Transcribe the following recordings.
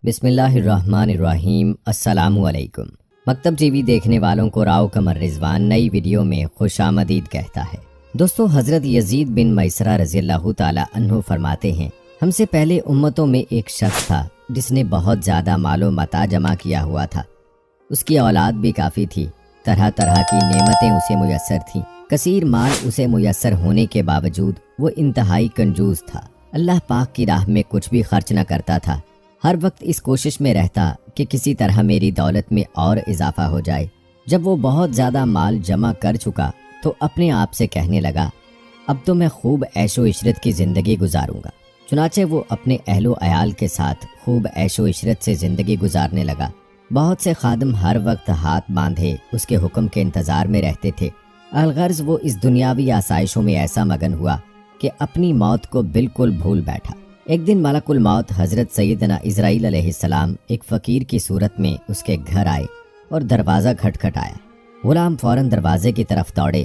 بسم اللہ الرحمن الرحیم۔ السلام علیکم۔ مکتب ٹی وی دیکھنے والوں کو راؤ قمر رضوان نئی ویڈیو میں خوش آمدید کہتا ہے۔ دوستو، حضرت یزید بن میسرہ رضی اللہ تعالی عنہ فرماتے ہیں، ہم سے پہلے امتوں میں ایک شخص تھا جس نے بہت زیادہ مال و متاع جمع کیا ہوا تھا۔ اس کی اولاد بھی کافی تھی، طرح طرح کی نعمتیں اسے میسر تھیں۔ کثیر مال اسے میسر ہونے کے باوجود وہ انتہائی کنجوس تھا۔ اللہ پاک کی راہ میں کچھ بھی خرچ نہ کرتا تھا۔ ہر وقت اس کوشش میں رہتا کہ کسی طرح میری دولت میں اور اضافہ ہو جائے۔ جب وہ بہت زیادہ مال جمع کر چکا تو اپنے آپ سے کہنے لگا، اب تو میں خوب عیش و عشرت کی زندگی گزاروں گا۔ چنانچہ وہ اپنے اہل و عیال کے ساتھ خوب عیش و عشرت سے زندگی گزارنے لگا۔ بہت سے خادم ہر وقت ہاتھ باندھے اس کے حکم کے انتظار میں رہتے تھے۔ الغرض وہ اس دنیاوی آسائشوں میں ایسا مگن ہوا کہ اپنی موت کو بالکل بھول بیٹھا۔ ایک دن ملک الموت حضرت سیدنا عزرائیل علیہ السلام ایک فقیر کی صورت میں اس کے گھر آئے اور دروازہ کھٹکھٹایا۔ غلام فوراً دروازے کی طرف دوڑے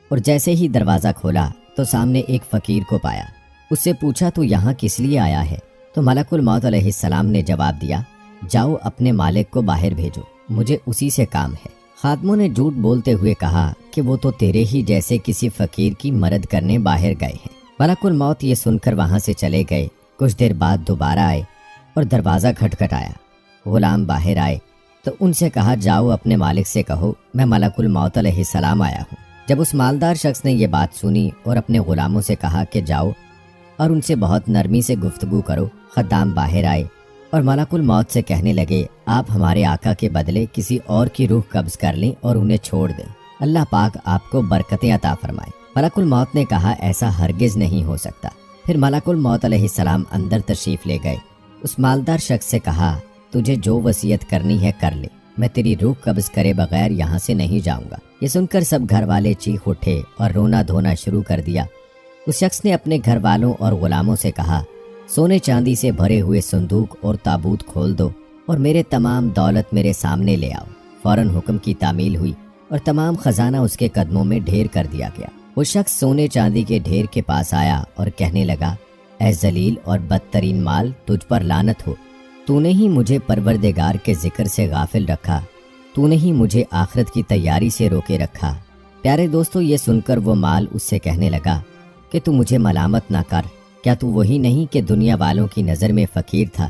اور جیسے ہی دروازہ کھولا تو سامنے ایک فقیر کو پایا۔ اس سے پوچھا، تو یہاں کس لیے آیا ہے؟ تو ملک الموت علیہ السلام نے جواب دیا، جاؤ اپنے مالک کو باہر بھیجو، مجھے اسی سے کام ہے۔ خادموں نے جھوٹ بولتے ہوئے کہا کہ وہ تو تیرے ہی جیسے کسی فقیر کی مدد کرنے باہر گئے ہیں۔ ملک الموت یہ سن کر وہاں سے چلے گئے۔ کچھ دیر بعد دوبارہ آئے اور دروازہ کھٹکھٹایا۔ غلام باہر آئے تو ان سے کہا، جاؤ اپنے مالک سے کہو میں ملک الموت علیہ السلام آیا ہوں۔ جب اس مالدار شخص نے یہ بات سنی اور اپنے غلاموں سے کہا کہ جاؤ اور ان سے بہت نرمی سے گفتگو کرو، خدام باہر آئے اور ملک الموت سے کہنے لگے، آپ ہمارے آقا کے بدلے کسی اور کی روح قبض کر لیں اور انہیں چھوڑ دیں، اللہ پاک آپ کو برکتیں عطا فرمائے۔ ملک الموت نے کہا، ایسا ہرگز نہیں ہو سکتا۔ پھر ملک الموت علیہ السلام اندر تشریف لے گئے۔ اس مالدار شخص سے کہا، تجھے جو وصیت کرنی ہے کر لے، میں تیری روح قبض کرے بغیر یہاں سے نہیں جاؤں گا۔ یہ سن کر سب گھر والے چیخ اٹھے اور رونا دھونا شروع کر دیا۔ اس شخص نے اپنے گھر والوں اور غلاموں سے کہا، سونے چاندی سے بھرے ہوئے صندوق اور تابوت کھول دو اور میرے تمام دولت میرے سامنے لے آؤ۔ فوراً حکم کی تعمیل ہوئی اور تمام خزانہ اس کے قدموں میں ڈھیر کر دیا گیا۔ وہ شخص سونے چاندی کے ڈھیر کے پاس آیا اور کہنے لگا، اے ذلیل اور بدترین مال، تجھ پر لعنت ہو، تو نے ہی مجھے پروردگار کے ذکر سے غافل رکھا، تو نے ہی مجھے آخرت کی تیاری سے روکے رکھا۔ پیارے دوستو، یہ سن کر وہ مال اس سے کہنے لگا کہ تو مجھے ملامت نہ کر، کیا تو وہی نہیں کہ دنیا والوں کی نظر میں فقیر تھا؟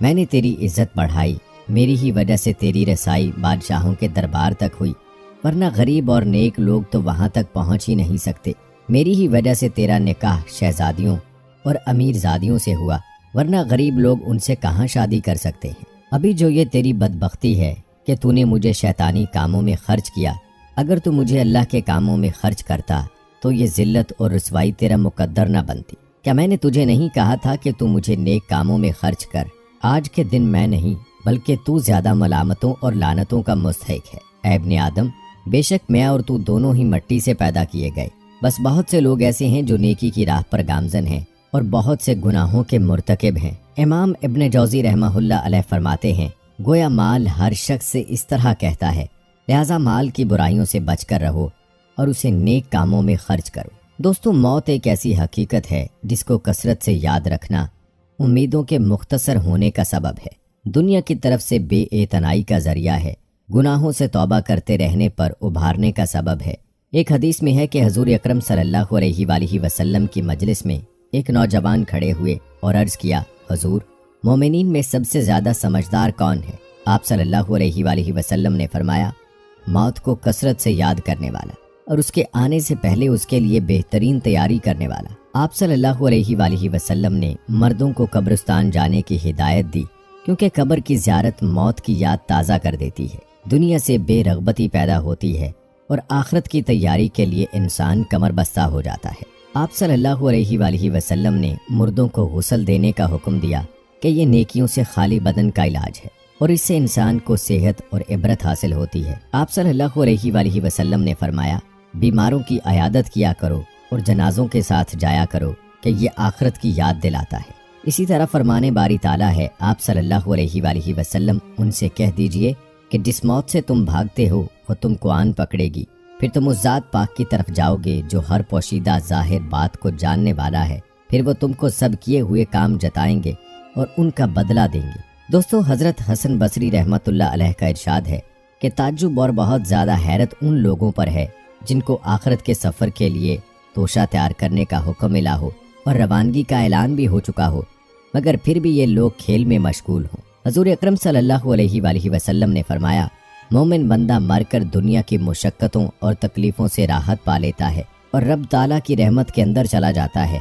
میں نے تیری عزت بڑھائی، میری ہی وجہ سے تیری رسائی بادشاہوں کے دربار تک ہوئی، ورنہ غریب اور نیک لوگ تو وہاں تک پہنچ ہی نہیں سکتے۔ میری ہی وجہ سے تیرا نکاح شہزادیوں اور امیر زادیوں سے ہوا، ورنہ غریب لوگ ان سے کہاں شادی کر سکتے ہیں۔ ابھی جو یہ تیری بدبختی ہے کہ تو نے مجھے شیطانی کاموں میں خرچ کیا، اگر تو مجھے اللہ کے کاموں میں خرچ کرتا تو یہ ذلت اور رسوائی تیرا مقدر نہ بنتی۔ کیا میں نے تجھے نہیں کہا تھا کہ تو مجھے نیک کاموں میں خرچ کر؟ آج کے دن میں نہیں بلکہ تو زیادہ ملامتوں اور لعنتوں کا مستحق ہے۔ اے ابن آدم، بے شک میں اور تو دونوں ہی مٹی سے پیدا کیے گئے، بس بہت سے لوگ ایسے ہیں جو نیکی کی راہ پر گامزن ہیں اور بہت سے گناہوں کے مرتکب ہیں۔ امام ابن جوزی رحمہ اللہ علیہ فرماتے ہیں، گویا مال ہر شخص سے اس طرح کہتا ہے، لہٰذا مال کی برائیوں سے بچ کر رہو اور اسے نیک کاموں میں خرچ کرو۔ دوستو، موت ایک ایسی حقیقت ہے جس کو کثرت سے یاد رکھنا امیدوں کے مختصر ہونے کا سبب ہے، دنیا کی طرف سے بے اعتنائی کا ذریعہ ہے، گناہوں سے توبہ کرتے رہنے پر ابھارنے کا سبب ہے۔ ایک حدیث میں ہے کہ حضور اکرم صلی اللہ علیہ وآلہ وسلم کی مجلس میں ایک نوجوان کھڑے ہوئے اور عرض کیا، حضور، مومنین میں سب سے زیادہ سمجھدار کون ہے؟ آپ صلی اللہ علیہ وآلہ وسلم نے فرمایا، موت کو کثرت سے یاد کرنے والا اور اس کے آنے سے پہلے اس کے لیے بہترین تیاری کرنے والا۔ آپ صلی اللہ علیہ وآلہ وسلم نے مردوں کو قبرستان جانے کی ہدایت دی، کیونکہ قبر کی زیارت موت کی یاد تازہ کر دیتی ہے، دنیا سے بے رغبتی پیدا ہوتی ہے اور آخرت کی تیاری کے لیے انسان کمر بستہ ہو جاتا ہے۔ آپ صلی اللہ علیہ وآلہ وسلم نے مردوں کو غسل دینے کا حکم دیا کہ یہ نیکیوں سے خالی بدن کا علاج ہے اور اس سے انسان کو صحت اور عبرت حاصل ہوتی ہے۔ آپ صلی اللہ علیہ وآلہ وسلم نے فرمایا، بیماروں کی عیادت کیا کرو اور جنازوں کے ساتھ جایا کرو کہ یہ آخرت کی یاد دلاتا ہے۔ اسی طرح فرمانے باری تعالیٰ ہے، آپ صلی اللہ علیہ وآلہ وسلم ان سے کہہ دیجئے کہ جس موت سے تم بھاگتے ہو وہ تم کو آن پکڑے گی، پھر تم اس ذات پاک کی طرف جاؤ گے جو ہر پوشیدہ ظاہر بات کو جاننے والا ہے، پھر وہ تم کو سب کیے ہوئے کام جتائیں گے اور ان کا بدلہ دیں گے۔ دوستو حضرت حسن بصری رحمت اللہ علیہ کا ارشاد ہے کہ تعجب اور بہت زیادہ حیرت ان لوگوں پر ہے جن کو آخرت کے سفر کے لیے توشہ تیار کرنے کا حکم ملا ہو اور روانگی کا اعلان بھی ہو چکا ہو، مگر پھر بھی یہ لوگ کھیل میں مشغول ہوں۔ حضور اکرم صلی اللہ علیہ وآلہ وسلم نے فرمایا، مومن بندہ مر کر دنیا کی مشقتوں اور تکلیفوں سے راحت پا لیتا ہے اور رب تعالیٰ کی رحمت کے اندر چلا جاتا ہے،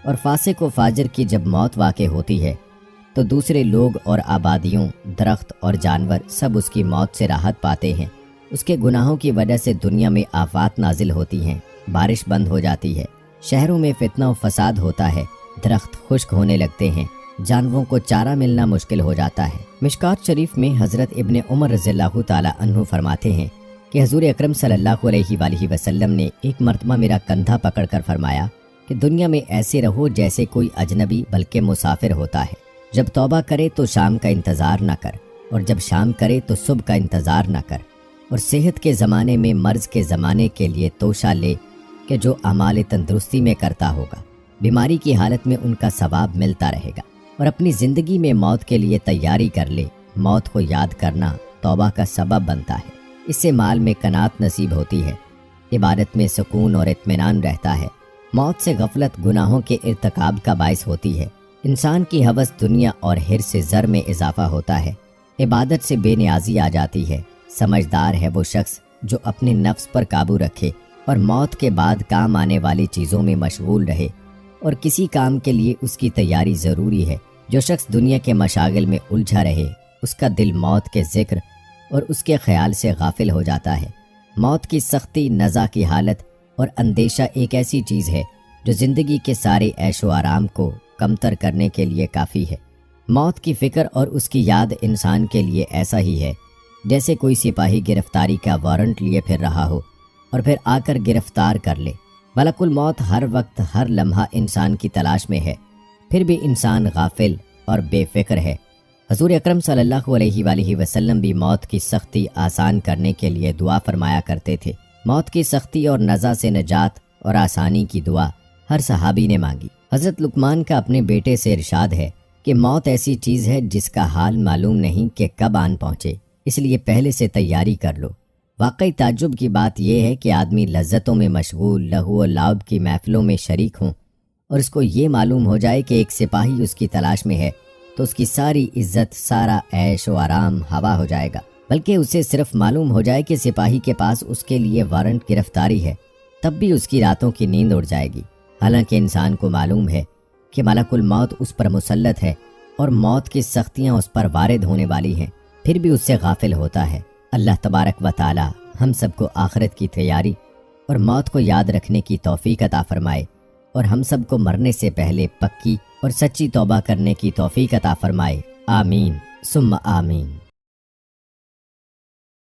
اور فاسق و فاجر کی جب موت واقع ہوتی ہے تو دوسرے لوگ اور آبادیوں، درخت اور جانور سب اس کی موت سے راحت پاتے ہیں۔ اس کے گناہوں کی وجہ سے دنیا میں آفات نازل ہوتی ہیں، بارش بند ہو جاتی ہے، شہروں میں فتنہ و فساد ہوتا ہے، درخت خشک ہونے لگتے ہیں، جانوروں کو چارہ ملنا مشکل ہو جاتا ہے۔ مشکات شریف میں حضرت ابن عمر رضی اللہ تعالی عنہ فرماتے ہیں کہ حضور اکرم صلی اللہ علیہ وآلہ وسلم نے ایک مرتبہ میرا کندھا پکڑ کر فرمایا کہ دنیا میں ایسے رہو جیسے کوئی اجنبی بلکہ مسافر ہوتا ہے۔ جب توبہ کرے تو شام کا انتظار نہ کر، اور جب شام کرے تو صبح کا انتظار نہ کر، اور صحت کے زمانے میں مرض کے زمانے کے لیے توشہ لے کہ جو اعمال تندرستی میں کرتا ہوگا بیماری کی حالت میں ان کا ثواب ملتا رہے گا، اور اپنی زندگی میں موت کے لیے تیاری کر لے۔ موت کو یاد کرنا توبہ کا سبب بنتا ہے، اس سے مال میں قناعت نصیب ہوتی ہے، عبادت میں سکون اور اطمینان رہتا ہے۔ موت سے غفلت گناہوں کے ارتکاب کا باعث ہوتی ہے، انسان کی ہوس دنیا اور حرص سے زر میں اضافہ ہوتا ہے، عبادت سے بے نیازی آ جاتی ہے۔ سمجھدار ہے وہ شخص جو اپنے نفس پر قابو رکھے اور موت کے بعد کام آنے والی چیزوں میں مشغول رہے، اور کسی کام کے لیے اس کی تیاری ضروری ہے۔ جو شخص دنیا کے مشاغل میں الجھا رہے، اس کا دل موت کے ذکر اور اس کے خیال سے غافل ہو جاتا ہے۔ موت کی سختی، نزع کی حالت اور اندیشہ ایک ایسی چیز ہے جو زندگی کے سارے عیش و آرام کو کمتر کرنے کے لیے کافی ہے۔ موت کی فکر اور اس کی یاد انسان کے لیے ایسا ہی ہے جیسے کوئی سپاہی گرفتاری کا وارنٹ لیے پھر رہا ہو اور پھر آ کر گرفتار کر لے۔ ملک الموت ہر وقت ہر لمحہ انسان کی تلاش میں ہے، پھر بھی انسان غافل اور بے فکر ہے۔ حضور اکرم صلی اللہ علیہ وآلہ وسلم بھی موت کی سختی آسان کرنے کے لیے دعا فرمایا کرتے تھے۔ موت کی سختی اور نزع سے نجات اور آسانی کی دعا ہر صحابی نے مانگی۔ حضرت لقمان کا اپنے بیٹے سے ارشاد ہے کہ موت ایسی چیز ہے جس کا حال معلوم نہیں کہ کب آن پہنچے، اس لیے پہلے سے تیاری کر لو۔ واقعی تعجب کی بات یہ ہے کہ آدمی لذتوں میں مشغول، لہو و لعب کی محفلوں میں شریک ہوں، اور اس کو یہ معلوم ہو جائے کہ ایک سپاہی اس کی تلاش میں ہے تو اس کی ساری عزت، سارا عیش و آرام ہوا ہو جائے گا۔ بلکہ اسے صرف معلوم ہو جائے کہ سپاہی کے پاس اس کے لیے وارنٹ گرفتاری ہے، تب بھی اس کی راتوں کی نیند اڑ جائے گی۔ حالانکہ انسان کو معلوم ہے کہ ملک الموت اس پر مسلط ہے اور موت کی سختیاں اس پر وارد ہونے والی ہیں، پھر بھی اس سے غافل ہوتا ہے۔ اللہ تبارک و تعالی ہم سب کو آخرت کی تیاری اور موت کو یاد رکھنے کی توفیق عطا فرمائے، اور ہم سب کو مرنے سے پہلے پکی اور سچی توبہ کرنے کی توفیق عطا فرمائے۔ آمین ثم آمین۔